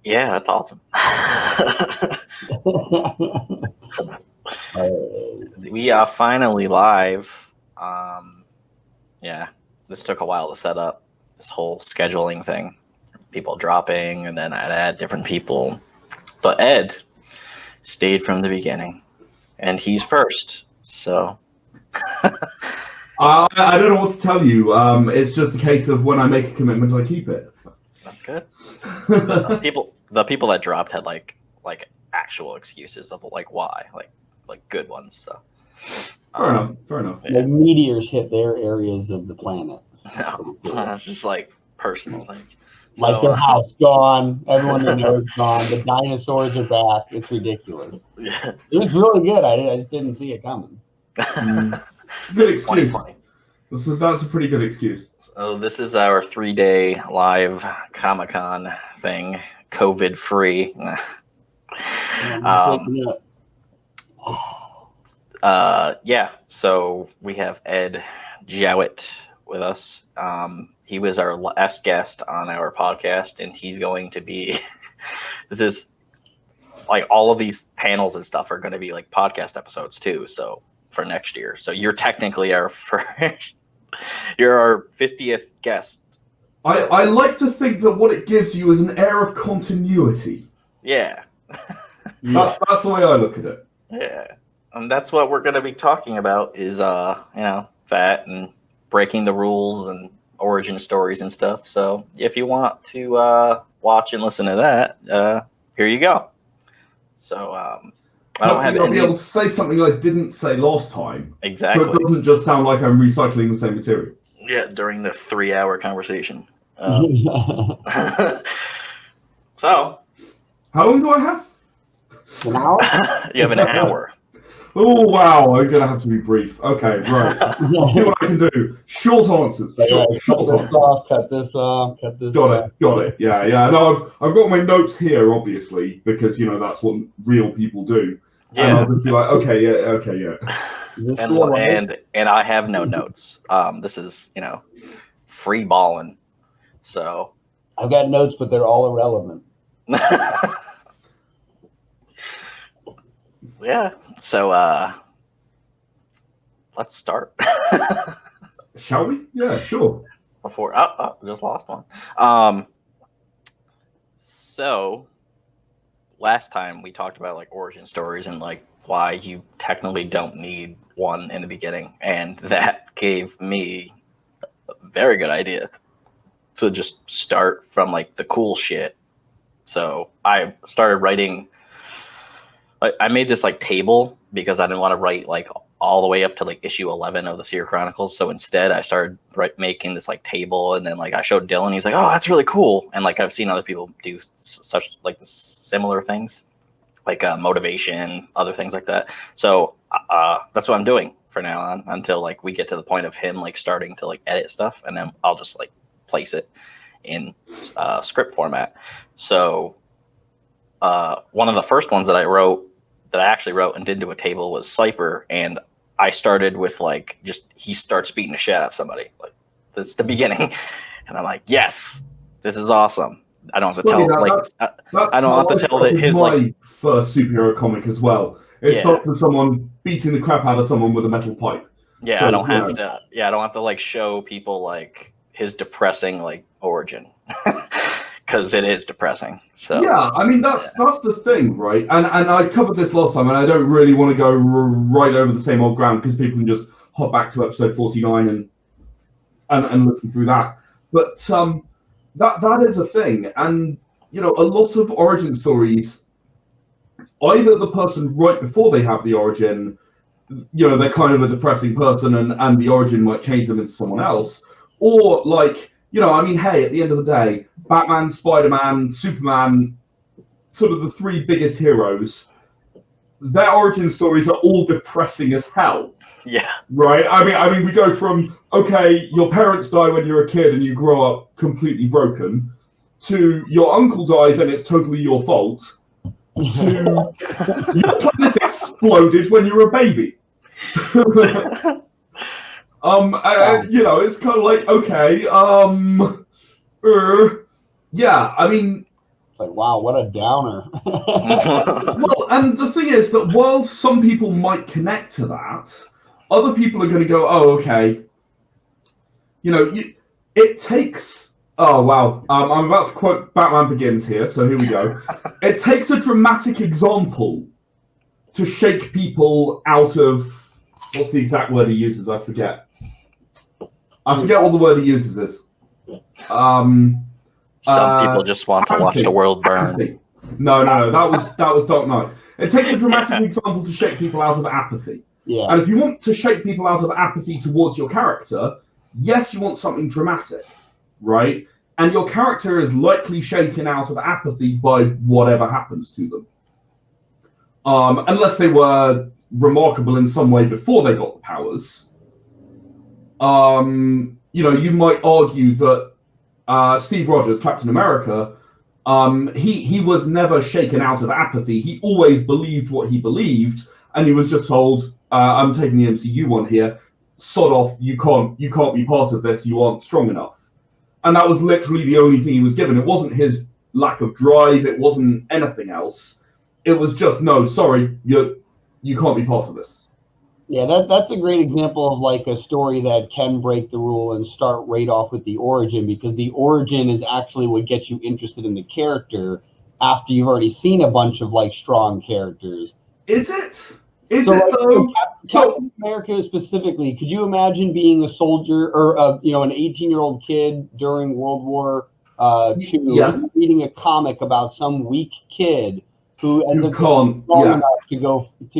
Yeah, that's awesome. We are finally live. Yeah, this took a while to set up, this whole scheduling thing. People dropping, and then I'd add different people. But Ed stayed from the beginning, and he's first. So I don't know what to tell you. It's just a case of when I make a commitment, I keep it. that's good. So the people that dropped had like actual excuses of like why, like good ones. So Fair enough. Yeah. The meteors hit their areas of the planet. No, that's just like personal things. Like their house gone, everyone they know is gone. The dinosaurs are back. It's ridiculous. Yeah. It was really good. I just didn't see it coming. It's a good excuse. That's a pretty good excuse. So this is our 3-day live Comic-Con thing, COVID free. Yeah, so we have Ed Jowett with us. He was our last guest on our podcast, and he's going to be, this is like all of these panels and stuff are going to be like podcast episodes too. So for next year. So you're technically our first, you're our 50th guest. I like to think that what it gives you is an air of continuity. Yeah. That's the way I look at it. Yeah. And that's what we're going to be talking about is, fat and breaking the rules and origin stories and stuff. So if you want to watch and listen to that, here you go. So I don't have I'll be able to say something I didn't say last time. Exactly. But it doesn't just sound like I'm recycling the same material. Yeah, during the 3-hour conversation. So. How long do I have? An hour? You have an hour. Oh, wow. I'm going to have to be brief. Okay, right. Let's see what I can do. Short answers. Short answers. Cut this off. Got it. Yeah. No, I've got my notes here, obviously, because, that's what real people do. Yeah. And I'll just be like, okay, yeah. And I have no notes. This is, free balling. So. I've got notes, but they're all irrelevant. Yeah. So let's start. Shall we? Yeah, sure. Before just lost one. So last time we talked about like origin stories and like why you technically don't need one in the beginning, and that gave me a very good idea to just start from like the cool shit. So I started writing. I made this like table because I didn't want to write like all the way up to like issue 11 of the Seer Chronicles. So instead I started making this like table, and then like I showed Dylan, he's like, oh, that's really cool. And like I've seen other people do such like similar things, like motivation, other things like that. So that's what I'm doing for now on until like we get to the point of him like starting to like edit stuff, and then I'll just like place it in script format. So one of the first ones that I actually wrote and did do a table was Cyper, and I started with like just he starts beating the shit out of somebody. Like that's the beginning, and I'm like, yes, this is awesome. I don't have to tell I don't have to tell that his like first superhero comic as well. It starts with someone beating the crap out of someone with a metal pipe. Yeah, so, I don't have to. Yeah, I don't have to like show people like his depressing like origin. Because it is depressing. So yeah, I mean that's the thing, right? And I covered this last time, and I don't really want to go right over the same old ground because people can just hop back to episode 49 and listen through that. But that is a thing, and a lot of origin stories, either the person right before they have the origin, they're kind of a depressing person, and the origin might change them into someone else, or like. Hey, at the end of the day, Batman, Spider-Man, Superman, sort of the three biggest heroes, their origin stories are all depressing as hell. Yeah. Right? I mean, we go from, okay, your parents die when you're a kid and you grow up completely broken, to your uncle dies and it's totally your fault, to your planet exploded when you were a baby. It's kind of like, okay, yeah, I mean, It's like, wow, what a downer. Well, and the thing is that while some people might connect to that, other people are going to go, oh, okay. You know, it takes... Oh, wow. I'm about to quote Batman Begins here, so here we go. It takes a dramatic example to shake people out of... What's the exact word he uses? I forget. I forget what the word he uses is. Some people just want to watch the world burn. Apathy. No. That was Dark Knight. It takes a dramatic example to shake people out of apathy. Yeah. And if you want to shake people out of apathy towards your character, yes, you want something dramatic, right? And your character is likely shaken out of apathy by whatever happens to them. Unless they were remarkable in some way before they got the powers. You know, you might argue that Steve Rogers, Captain America, he was never shaken out of apathy. He always believed what he believed, and he was just told, I'm taking the MCU one here, sod off, you can't be part of this, you aren't strong enough. And that was literally the only thing he was given. It wasn't his lack of drive, it wasn't anything else. It was just, no, sorry, you can't be part of this. Yeah, that's a great example of like a story that can break the rule and start right off with the origin, because the origin is actually what gets you interested in the character after you've already seen a bunch of like strong characters. Is it? Is it though? Captain America specifically, could you imagine being a soldier or an 18-year-old kid during World War II, reading a comic about some weak kid who ends up being strong enough to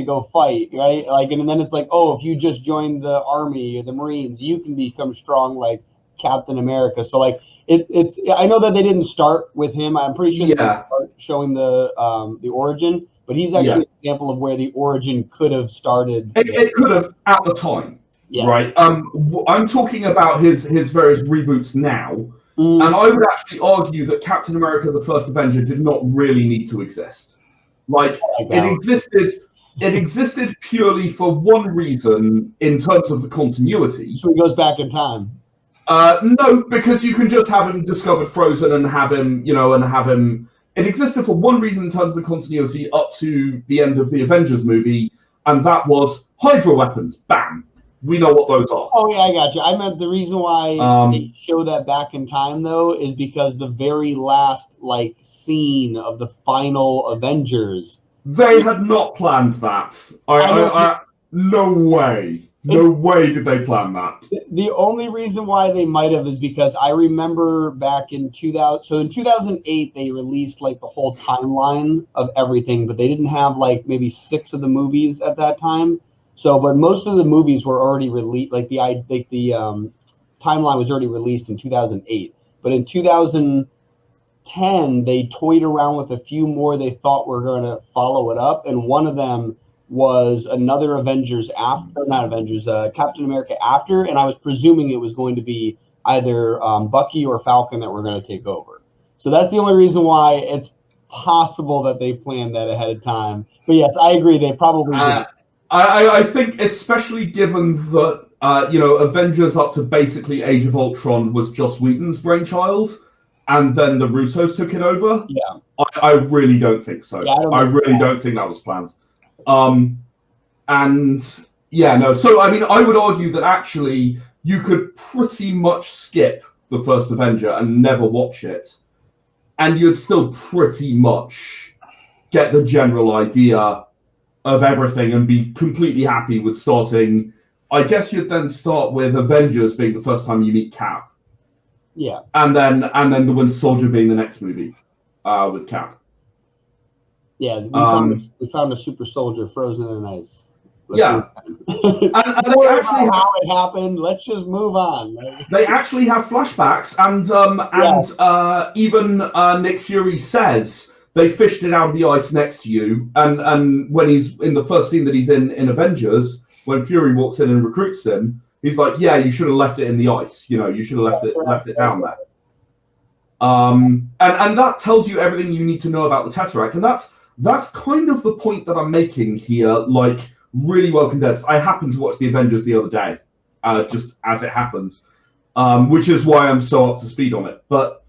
go fight, right? Like, and then it's like, oh, if you just join the army or the Marines, you can become strong like Captain America. So like, it's I know that they didn't start with him. I'm pretty sure they didn't start showing the origin, but he's actually an example of where the origin could have started. It could have at the time, right? I'm talking about his various reboots now, and I would actually argue that Captain America: The First Avenger did not really need to exist. Like, it existed purely for one reason in terms of the continuity. So he goes back in time. No, because you can just have him discovered frozen and have him, It existed for one reason in terms of the continuity up to the end of the Avengers movie, and that was Hydra weapons. Bam! We know what those are. Oh, yeah, I got you. I meant the reason why they show that back in time, though, is because the very last, scene of the final Avengers... They had not planned that. No way. No way did they plan that. The only reason why they might have is because I remember back in 2000... So in 2008, they released, the whole timeline of everything, but they didn't have, maybe 6 of the movies at that time. So, but most of the movies were already released, the timeline was already released in 2008. But in 2010, they toyed around with a few more they thought were going to follow it up. And one of them was another Captain America after. And I was presuming it was going to be either Bucky or Falcon that were going to take over. So that's the only reason why it's possible that they planned that ahead of time. But yes, I agree. They probably did. I think, especially given that, Avengers up to basically Age of Ultron was Joss Whedon's brainchild, and then the Russos took it over. Yeah. I really don't think so. Yeah, I really don't think that was planned. So, I would argue that actually you could pretty much skip the first Avenger and never watch it, and you'd still pretty much get the general idea of everything and be completely happy with starting. I guess you'd then start with Avengers being the first time you meet Cap. Yeah. And then the Winter Soldier being the next movie with Cap. Yeah, we found a super soldier frozen in ice. And they actually how it happened. Let's just move on. They actually have flashbacks, and even Nick Fury says they fished it out of the ice next to you, and when he's in the first scene that he's in Avengers, when Fury walks in and recruits him, he's like, "Yeah, you should have left it in the ice. You should have left it down there." And that tells you everything you need to know about the Tesseract, and that's kind of the point that I'm making here, really well condensed. I happened to watch the Avengers the other day, just as it happens, which is why I'm so up to speed on it. But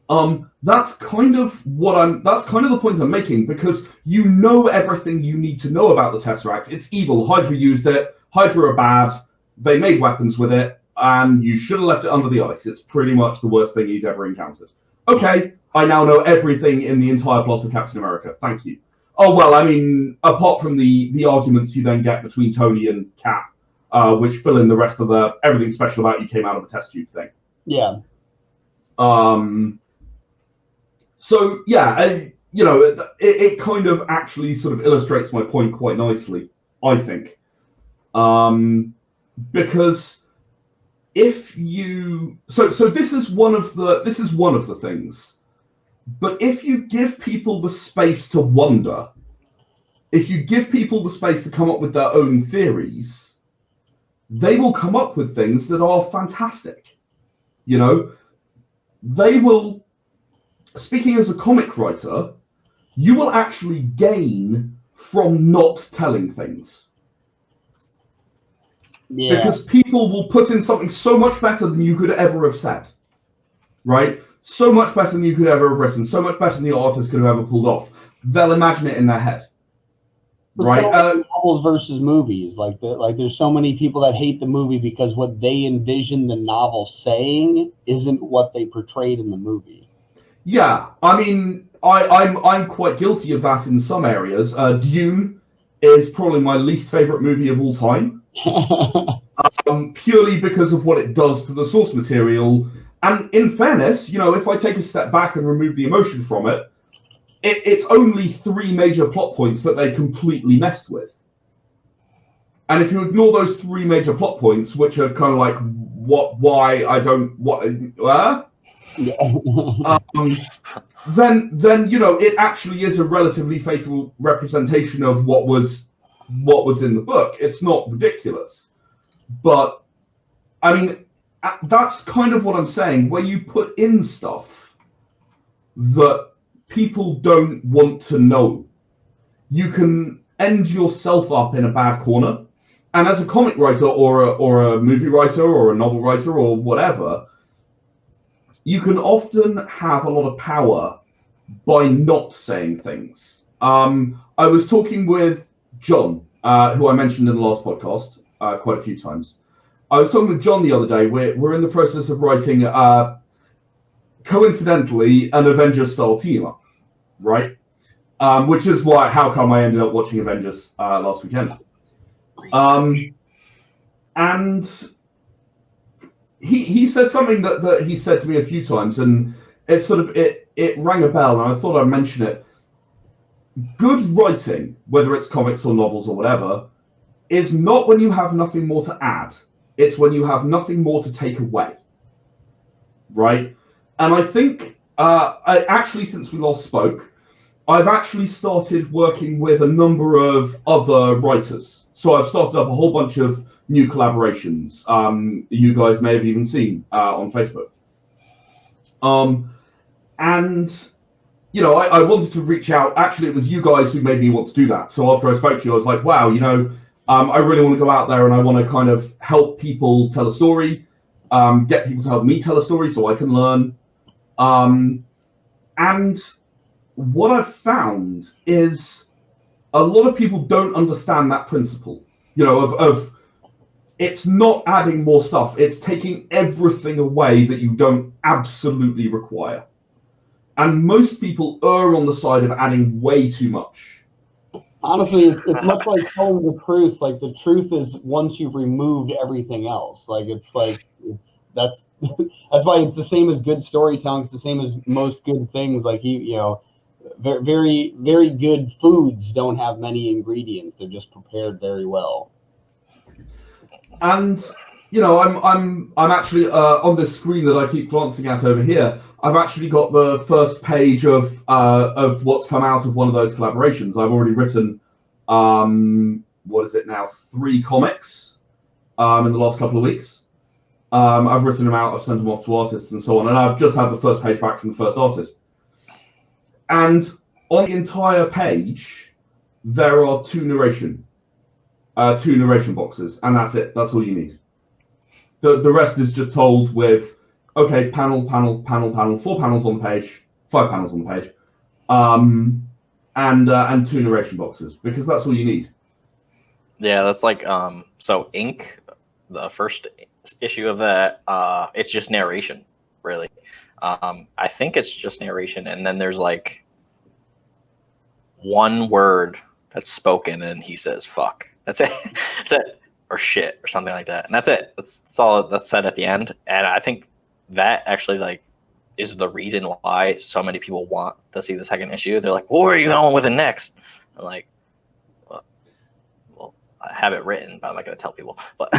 That's kind of the point I'm making, because you know everything you need to know about the Tesseract. It's evil. Hydra used it. Hydra are bad. They made weapons with it, and you should have left it under the ice. It's pretty much the worst thing he's ever encountered. Okay, I now know everything in the entire plot of Captain America. Thank you. Oh, well, I mean, apart from the arguments you then get between Tony and Cap, which fill in the rest of the everything special about you came out of a test tube thing. Yeah. So, yeah, it kind of actually sort of illustrates my point quite nicely, I think. Because if you... So this is one of the things. But if you give people the space to wonder, if you give people the space to come up with their own theories, they will come up with things that are fantastic. They will... Speaking as a comic writer, you will actually gain from not telling things. Yeah. Because people will put in something so much better than you could ever have said. Right? So much better than you could ever have written, so much better than the artist could have ever pulled off. They'll imagine it in their head. Right? Novels versus movies. Like there's so many people that hate the movie because what they envision the novel saying isn't what they portrayed in the movie. Yeah, I mean, I'm quite guilty of that in some areas. Dune is probably my least favorite movie of all time, purely because of what it does to the source material. And in fairness, if I take a step back and remove the emotion from it, it's only 3 major plot points that they completely messed with. And if you ignore those 3 major plot points, which are kind of like then it actually is a relatively faithful representation of what was in the book. It's not ridiculous, but I mean, that's kind of what I'm saying, where you put in stuff that people don't want to know. You can end yourself up in a bad corner, and as a comic writer or a movie writer or a novel writer or whatever, you can often have a lot of power by not saying things. I was talking with John, who I mentioned in the last podcast quite a few times. I was talking with John the other day. We're in the process of writing, coincidentally, an Avengers-style team-up, right? Which is how come I ended up watching Avengers last weekend. And... He said something that he said to me a few times, and it rang a bell, and I thought I'd mention it. Good writing, whether it's comics or novels or whatever, is not when you have nothing more to add. It's when you have nothing more to take away. Right? And I think, since we last spoke, I've actually started working with a number of other writers. So I've started up a whole bunch of new collaborations. You guys may have even seen on Facebook. And I wanted to reach out. Actually, it was you guys who made me want to do that. So after I spoke to you, I was like, wow, I really want to go out there and I want to kind of help people tell a story, get people to help me tell a story so I can learn. And what I've found is a lot of people don't understand that principle, of it's not adding more stuff. It's taking everything away that you don't absolutely require. And most people err on the side of adding way too much. Honestly, it's much like telling the truth. Like the truth is once you've removed everything else. That's why it's the same as good storytelling. It's the same as most good things. Like very, very good foods don't have many ingredients. They're just prepared very well. And I'm actually on this screen that I keep glancing at over here. I've actually got the first page of what's come out of one of those collaborations. I've already written, 3 comics in the last couple of weeks. I've written them out, I've sent them off to artists and so on, and I've just had the first page back from the first artist. And on the entire page, there are 2 narration boxes, and that's it. That's all you need. The rest is just told with okay, panel, 4 panels on the page, 5 panels on the page, and 2 narration boxes, because that's all you need. Yeah, that's like so Ink, the first issue of that, it's just narration, really. I think it's just narration, and then there's like one word that's spoken, and he says "fuck." That's it. That's it, or shit, or something like that, and that's it. That's all that's said at the end. And I think that actually like is the reason why so many people want to see the second issue. They're like, "Where are you going with it next?" I'm like, well, I have it written, but I'm not going to tell people. But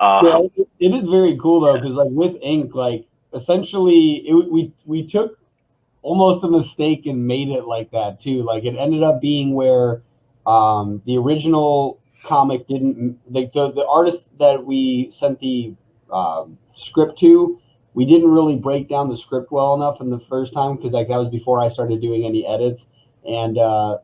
Yeah, it is very cool though, because like with Ink, like essentially we took almost a mistake and made it like that too. Like it ended up being where the original comic didn't, like the artist that we sent the script to, we didn't really break down the script well enough in the first time, because like that was before I started doing any edits, and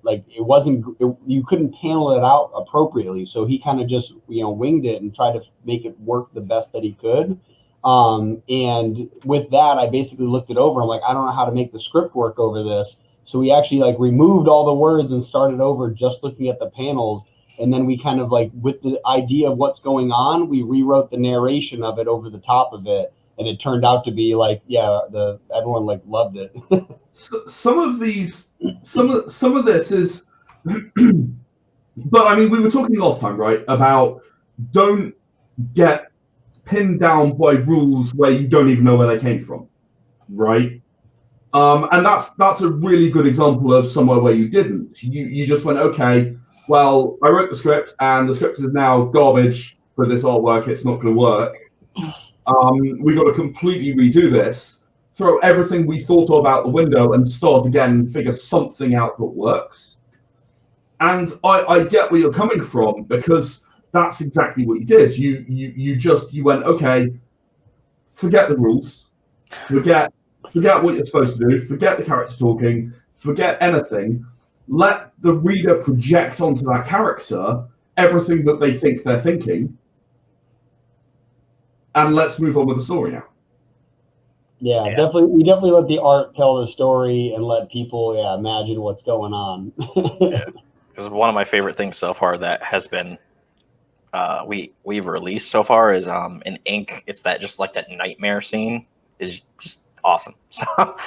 like you couldn't panel it out appropriately, so he kind of just winged it and tried to make it work the best that he could. And with that, I basically looked it over. I'm like, I don't know how to make the script work over this. So we actually like removed all the words and started over just looking at the panels. And then we kind of like, with the idea of what's going on, we rewrote the narration of it over the top of it. And it turned out to be like, yeah, everyone like loved it. Some of this is, but I mean, we were talking last time, right, about don't get pinned down by rules where you don't even know where they came from, right? And that's a really good example of somewhere where you didn't. You just went, okay, well, I wrote the script, and the script is now garbage for this artwork. It's not going to work. We got to completely redo this, throw everything we thought of out the window, and start again and figure something out that works. And I get where you're coming from, because that's exactly what you did. You went, okay, forget the rules, forget what you're supposed to do, forget the character talking, forget anything. Let the reader project onto that character everything that they think they're thinking, and let's move on with the story now. Yeah, definitely. We definitely let the art tell the story and let people, imagine what's going on. Yeah, because one of my favorite things so far that has been we've released so far is in Ink. It's that just like that nightmare scene is just awesome. So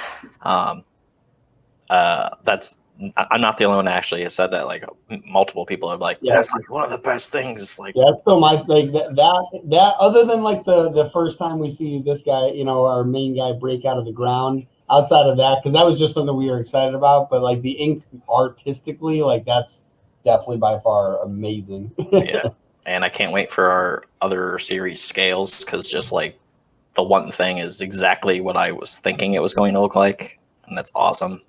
that's, I'm not the only one that actually has said that. Like multiple people have like, that's like one of the best things. Like that's still my like that other than like the first time we see this guy, our main guy break out of the ground. Outside of that, because that was just something we were excited about, but like the Ink artistically, like that's definitely by far amazing. Yeah. And I can't wait for our other series scales, because just like the one thing is exactly what I was thinking it was going to look like, and that's awesome.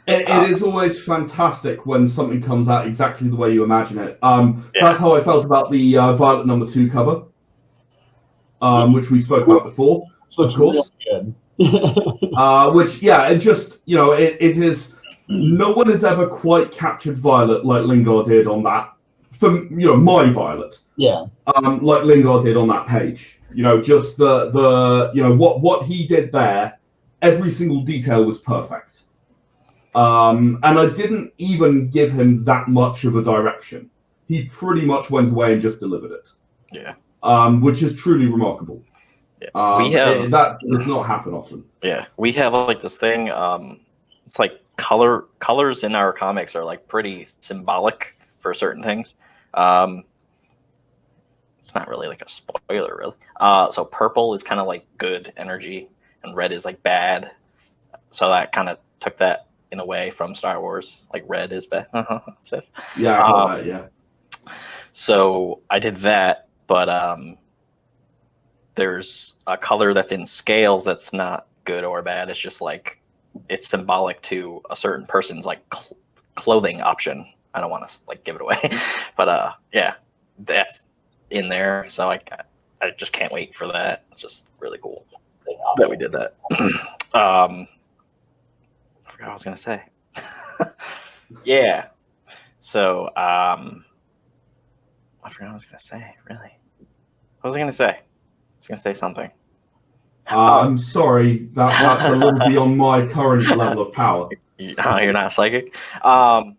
It is always fantastic when something comes out exactly the way you imagine it. That's how I felt about the Violet #2 cover, which we spoke about before, of course. Good. Which, it just, it is, no one has ever quite captured Violet like Lingard did on that. For my Violet, like Lingard did on that page, just the what he did there, every single detail was perfect, and I didn't even give him that much of a direction. He pretty much went away and just delivered it, which is truly remarkable. That does not happen often. Yeah, we have like this thing. It's like colors in our comics are like pretty symbolic for certain things. It's not really like a spoiler, really. So purple is kind of like good energy, and red is like bad. So that kind of took that in a way from Star Wars. Like red is bad. Yeah. So I did that, but there's a color that's in scales that's not good or bad. It's just like it's symbolic to a certain person's like clothing option. I don't want to like give it away, but that's in there. So I just can't wait for that. It's just really cool that we did that. I forgot what I was gonna say. Yeah. So I forgot what I was gonna say. Really, what was I gonna say? I was gonna say something. I'm sorry, that's a little beyond my current level of power. You're not psychic. Over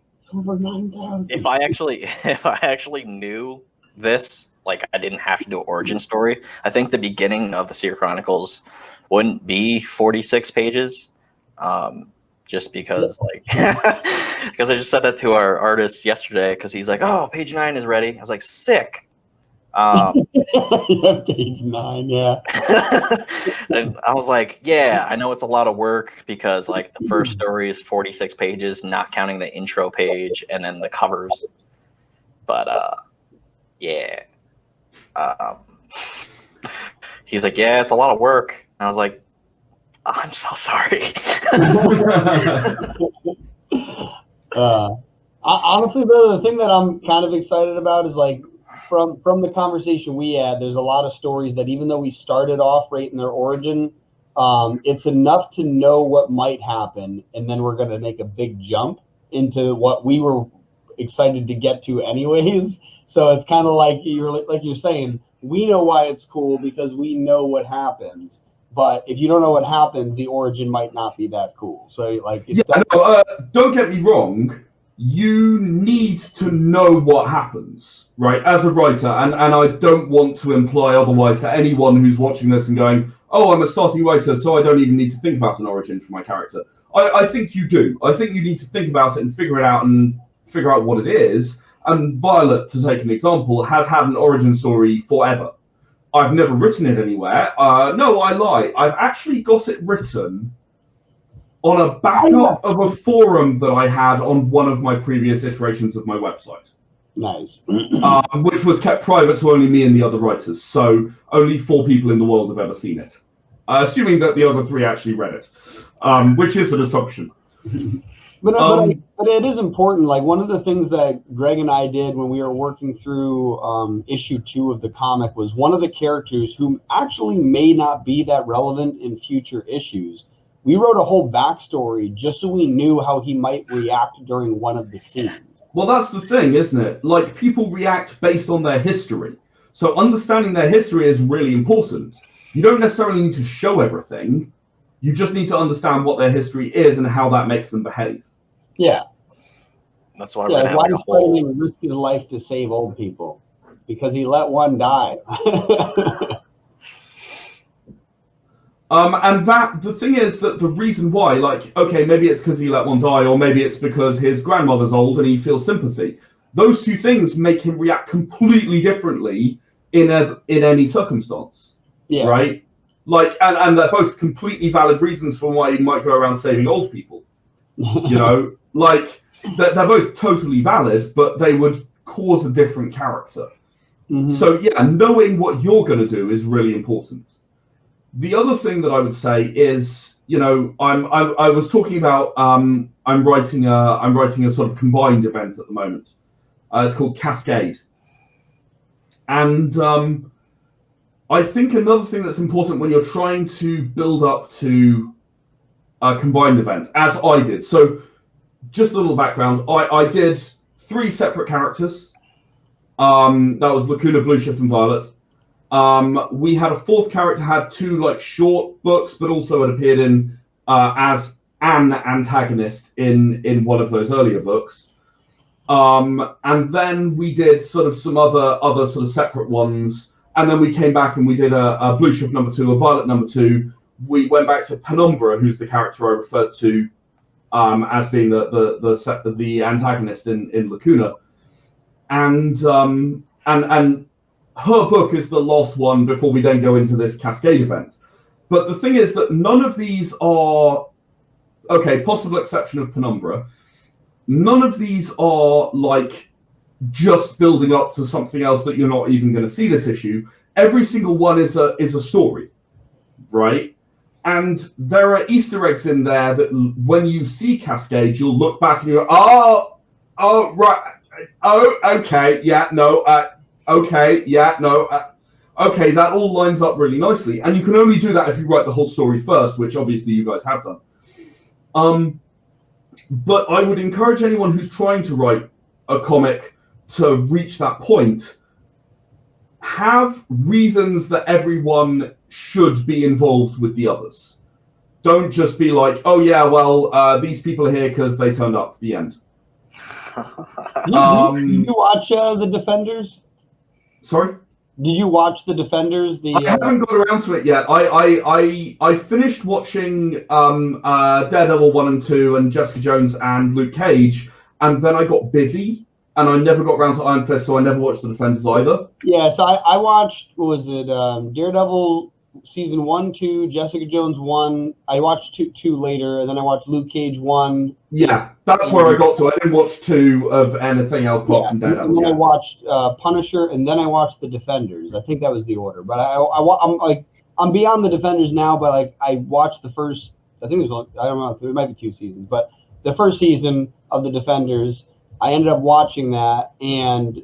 9,000. If I actually knew this, like I didn't have to do an origin story, I think the beginning of the Seer Chronicles wouldn't be 46 pages. Just because because I just said that to our artist yesterday because he's like, oh, page 9 is ready. I was like, sick. Page 9, yeah. And I was like, yeah, I know it's a lot of work because like the first story is 46 pages, not counting the intro page and then the covers. But yeah. He's like, yeah, it's a lot of work. And I was like, I'm so sorry. Honestly, the thing that I'm kind of excited about is like from the conversation we had, there's a lot of stories that even though we started off right in their origin, it's enough to know what might happen, and then we're going to make a big jump into what we were excited to get to anyways. So it's kind of like you're saying, we know why it's cool because we know what happens. But if you don't know what happens, the origin might not be that cool. So like, don't get me wrong. You need to know what happens, right? As a writer, and I don't want to imply otherwise to anyone who's watching this and going, oh, I'm a starting writer, so I don't even need to think about an origin for my character. I think you do. I think you need to think about it and figure it out and figure out what it is. And Violet, to take an example, has had an origin story forever. I've never written it anywhere. No, I lie. I've actually got it written on a backup of a forum that I had on one of my previous iterations of my website. Nice. Which was kept private to only me and the other writers. So only 4 people in the world have ever seen it. Assuming that the other 3 actually read it, which is an assumption. But it is important. Like one of the things that Greg and I did when we were working through issue 2 of the comic was one of the characters who actually may not be that relevant in future issues. We wrote a whole backstory just so we knew how he might react during one of the scenes. Well, that's the thing, isn't it? Like people react based on their history. So understanding their history is really important. You don't necessarily need to show everything. You just need to understand what their history is and how that makes them behave. Yeah. That's why why does Spider-Man risk his life to save old people? It's because he let one die. And the thing is that the reason why, like, okay, maybe it's because he let one die, or maybe it's because his grandmother's old and he feels sympathy. Those 2 things make him react completely differently in any circumstance. Yeah. Right? Like, and they're both completely valid reasons for why he might go around saving old people. You know, like they're both totally valid, but they would cause a different character. Mm-hmm. So yeah, knowing what you're going to do is really important. The other thing that I would say is, you know, I was talking about I'm writing a sort of combined event at the moment. It's called Cascade, and I think another thing that's important when you're trying to build up to a combined event, as I did. So, just a little background. I did 3 separate characters. That was Lacuna, Blue Shift, and Violet. We had a 4th character, had 2 like short books, but also had appeared in as an antagonist in one of those earlier books. And then we did sort of some other sort of separate ones, and then we came back and we did a Blue Shift number 2, a Violet number 2. We went back to Penumbra, who's the character I referred to as being the antagonist in Lacuna, and her book is the last one before we then go into this Cascade event. But the thing is that none of these are, okay, possible exception of Penumbra, none of these are like just building up to something else that you're not even going to see this issue. Every single one is a story, right? And there are Easter eggs in there that when you see Cascade, you'll look back and you go, oh, right, oh, okay, yeah, no, okay, yeah, no, okay, that all lines up really nicely. And you can only do that if you write the whole story first, which obviously you guys have done. But I would encourage anyone who's trying to write a comic to reach that point. have reasons that everyone should be involved with the others. Don't just be like, oh yeah, well, these people are here because they turned up at the end. Did you watch The Defenders? Sorry? Did you watch The Defenders? I haven't got around to it yet. I finished watching Daredevil 1 and 2 and Jessica Jones and Luke Cage, and then I got busy, and I never got around to Iron Fist, so I never watched The Defenders either. Yeah, so I watched, what was it, Daredevil season 1, 2, Jessica Jones 1. I watched 2 later, and then I watched Luke Cage 1. Yeah, that's where I got to. I didn't watch 2 of anything else apart from Daredevil. And then I watched Punisher, and then I watched The Defenders. I think that was the order. But I'm beyond The Defenders now, but like I watched the first, I think it was, I don't know, it might be 2 seasons, but the first season of The Defenders, I ended up watching that, and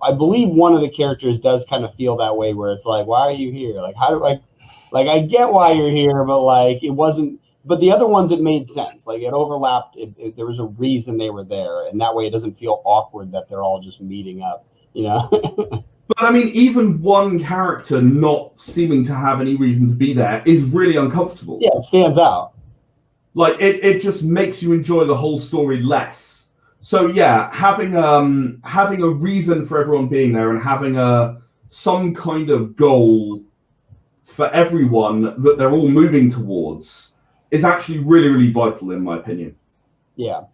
I believe one of the characters does kind of feel that way, where it's like, why are you here? Like, how do like I get why you're here, but like it wasn't. But the other ones, it made sense. Like it overlapped. There was a reason they were there, and that way it doesn't feel awkward that they're all just meeting up. You know. But I mean, even one character not seeming to have any reason to be there is really uncomfortable. Yeah, it stands out. Like it just makes you enjoy the whole story less. So yeah, having a reason for everyone being there and having some kind of goal for everyone that they're all moving towards is actually really, really vital in my opinion. Yeah,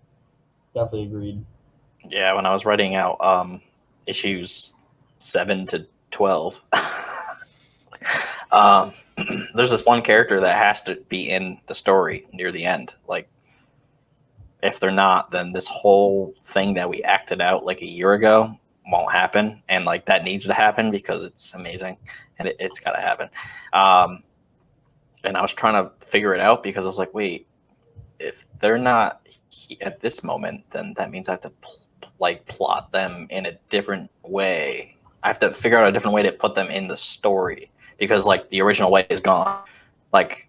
definitely agreed. Yeah, when I was writing out issues 7 to 12, there's this one character that has to be in the story near the end. Like, if they're not, then this whole thing that we acted out like a year ago won't happen. And like that needs to happen because it's amazing and it's got to happen. And I was trying to figure it out because I was like, wait, if they're not at this moment, then that means I have to plot them in a different way. I have to figure out a different way to put them in the story because like the original way is gone. Like,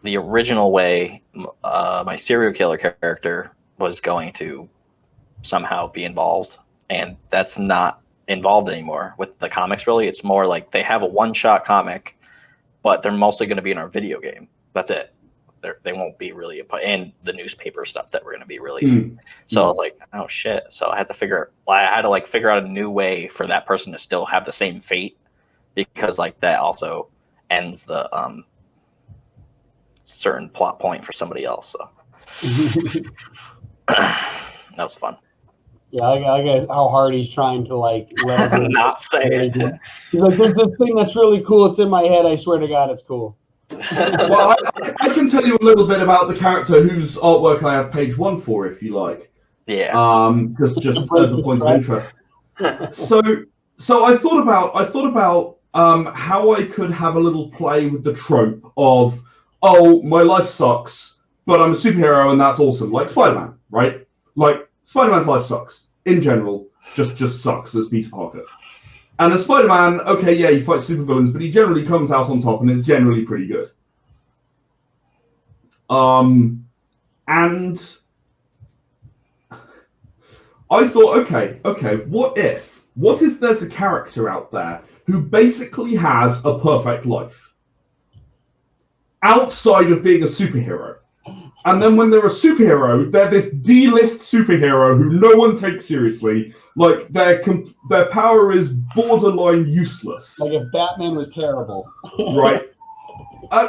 the original way, my serial killer character was going to somehow be involved, and that's not involved anymore with the comics, really. It's more like they have a one-shot comic, but they're mostly going to be in our video game. That's it. They won't be really in the newspaper stuff that we're going to be releasing. So I was like, oh, shit. So I had to figure out a new way for that person to still have the same fate because, like, that also ends the certain plot point for somebody else. So that was fun. Yeah, I get how hard he's trying to like not say it. He's like, there's this thing that's really cool. It's in my head. I swear to God, it's cool. Well, I can tell you a little bit about the character whose artwork I have page 1 for, if you like. Yeah. Just as a point of interest. So I thought about how I could have a little play with the trope of, oh, my life sucks, but I'm a superhero and that's awesome. Like Spider-Man, right? Like, Spider-Man's life sucks. In general, just sucks as Peter Parker. And as Spider-Man, okay, yeah, he fights supervillains, but he generally comes out on top and it's generally pretty good. And I thought, okay, what if there's a character out there who basically has a perfect life? Outside of being a superhero. And then when they're a superhero, they're this D-list superhero who no one takes seriously. Like, their power is borderline useless. Like if Batman was terrible. Right.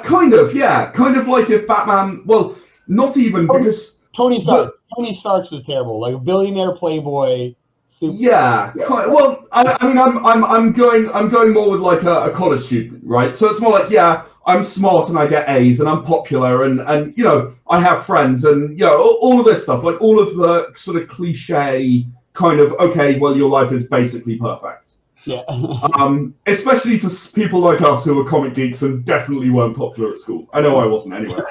Kind of, yeah. Kind of like if Batman, well, not even because... Tony Stark's was terrible. Like a billionaire playboy. Yeah. Well, I mean, I'm going more with like a college student, right? So it's more like, yeah, I'm smart and I get A's and I'm popular and you know, I have friends and, you know, all of this stuff, like all of the sort of cliche kind of, okay, well, your life is basically perfect. Yeah. Especially to people like us who are comic geeks and definitely weren't popular at school. I know I wasn't anyway.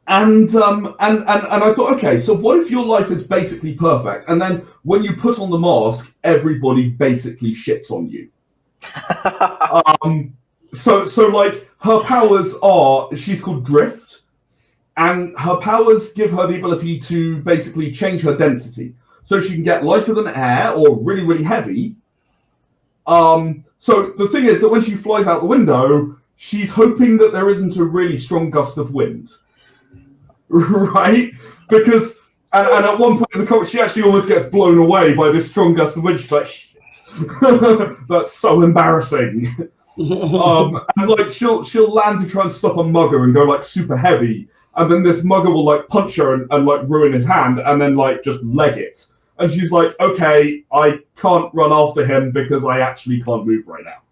And I thought, okay, so what if your life is basically perfect, and then when you put on the mask, everybody basically shits on you. So like her powers are, she's called Drift, and her powers give her the ability to basically change her density. so she can get lighter than air or really, really heavy. So the thing is that when she flies out the window, she's hoping that there isn't a really strong gust of wind, right? Because, and at one point in the comic, she actually almost gets blown away by this strong gust of wind. She's like, shit, that's so embarrassing. And like she'll land to try and stop a mugger and go like super heavy, and then this mugger will like punch her and like ruin his hand, and then like just leg it. And she's like, okay, I can't run after him because I actually can't move right now.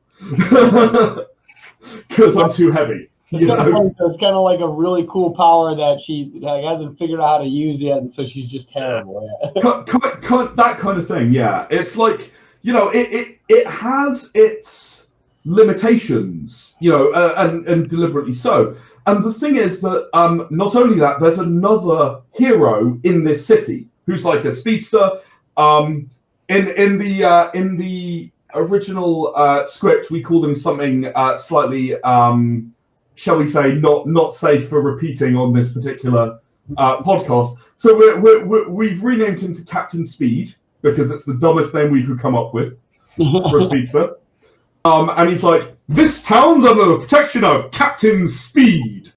Because I'm too heavy. You know? So it's kind of like a really cool power that she hasn't figured out how to use yet, and so she's just terrible at it. That kind of thing, yeah. It's like, you know, it has its limitations, you know, and deliberately so. And the thing is that not only that, there's another hero in this city who's like a speedster. In the original script, we called him something slightly, shall we say, not safe for repeating on this particular podcast. So we've renamed him to Captain Speed because it's the dumbest name we could come up with for a speedster. And he's like, this town's under the protection of Captain Speed.